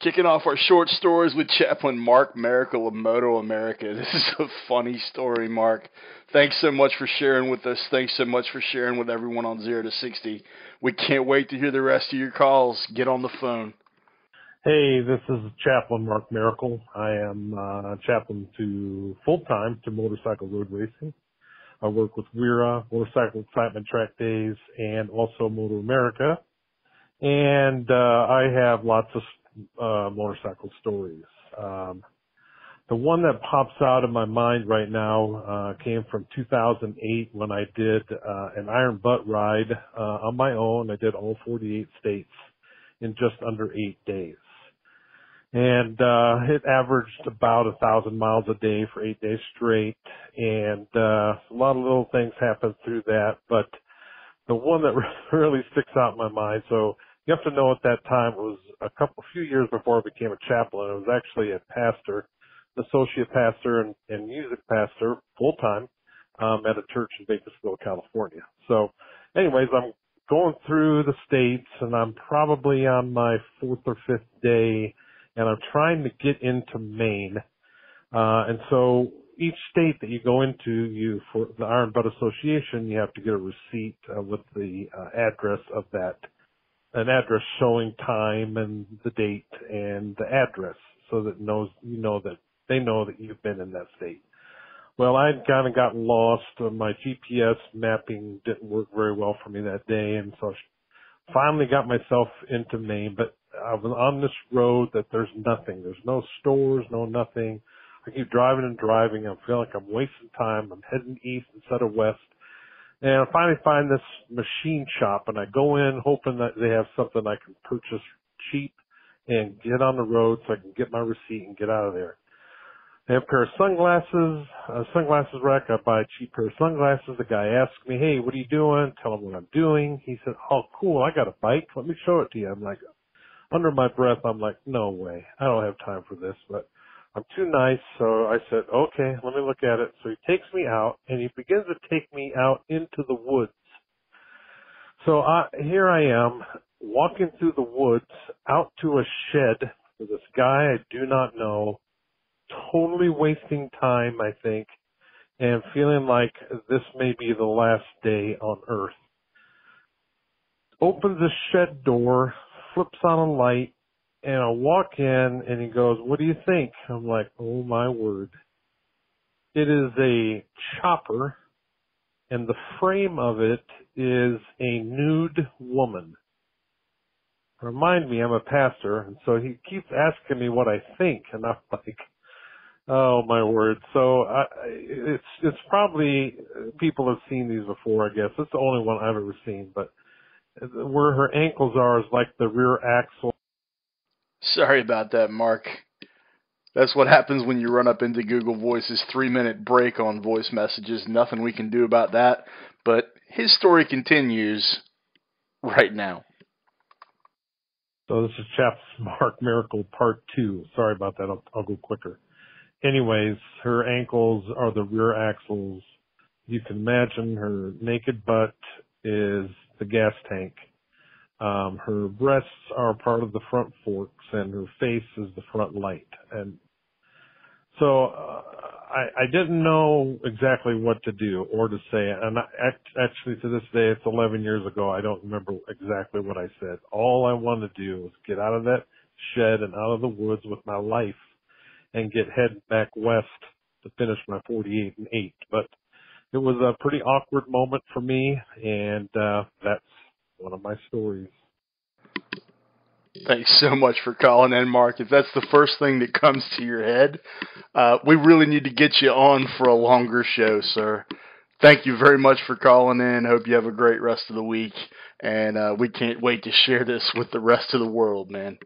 Kicking off our short stories with Chaplain Mark Merical of Moto America. This is a funny story, Mark. Thanks so much for sharing with us. Thanks so much for sharing with everyone on 0 to 60. We can't wait to hear the rest of your calls. Get on the phone. Hey, this is Chaplain Mark Merical. I am chaplain to full-time to motorcycle road racing. I work with WIRA, Motorcycle Excitement Track Days, and also Moto America. And I have lots of motorcycle stories. The one that pops out of my mind right now came from 2008 when I did an iron butt ride on my own. I did all 48 states in just under 8 days. And it averaged about 1,000 miles a day for 8 days straight. And a lot of little things happened through that. But the one that really sticks out in my mind, so you have to know at that time it was a few years before I became a chaplain. I was actually a pastor, associate pastor and music pastor full-time at a church in Bakersfield, California. So anyways, I'm going through the states, and I'm probably on my 4th or 5th day, and I'm trying to get into Maine. And so each state that you go into, for the Iron Butt Association, you have to get a receipt with the address of that, an address showing time and the date and the address, so that they know that you've been in that state. Well, I'd kind of gotten lost. My GPS mapping didn't work very well for me that day, and so I finally got myself into Maine, but I was on this road that there's nothing. There's no stores, no nothing. I keep driving and driving. I feel like I'm wasting time. I'm heading east instead of west. And I finally find this machine shop, and I go in hoping that they have something I can purchase cheap and get on the road so I can get my receipt and get out of there. They have a pair of sunglasses, a sunglasses rack. I buy a cheap pair of sunglasses. The guy asks me, hey, what are you doing? Tell him what I'm doing. He said, oh, cool, I got a bike. Let me show it to you. I'm like, under my breath, I'm like, no way. I don't have time for this, but I'm too nice. So I said, okay, let me look at it. So he takes me out, and he begins to take me out into the woods. So here I am walking through the woods out to a shed for this guy I do not know, totally wasting time, I think, and feeling like this may be the last day on earth. Opens the shed door, flips on a light, and I walk in, and he goes, what do you think? I'm like, oh my word. It is a chopper, and the frame of it is a nude woman. Remind me, I'm a pastor, and so he keeps asking me what I think, and I'm like, oh my word. So it's probably, people have seen these before, I guess. It's the only one I've ever seen, but where her ankles are is like the rear axle. Sorry about that, Mark. That's what happens when you run up into Google Voice's 3-minute break on voice messages. Nothing we can do about that. But his story continues right now. So this is Chaplain Mark Merical Part 2. Sorry about that. I'll go quicker. Anyways, her ankles are the rear axles. You can imagine her naked butt is the gas tank. Her breasts are part of the front forks, and her face is the front light. And so I didn't know exactly what to do or to say. And actually, to this day, it's 11 years ago. I don't remember exactly what I said. All I wanted to do was get out of that shed and out of the woods with my life and get headed back west to finish my 48 and 8. But it was a pretty awkward moment for me, and that's one of my stories. Thanks so much for calling in, Mark. If that's the first thing that comes to your head, we really need to get you on for a longer show, sir. Thank you very much for calling in. Hope you have a great rest of the week, and we can't wait to share this with the rest of the world, man.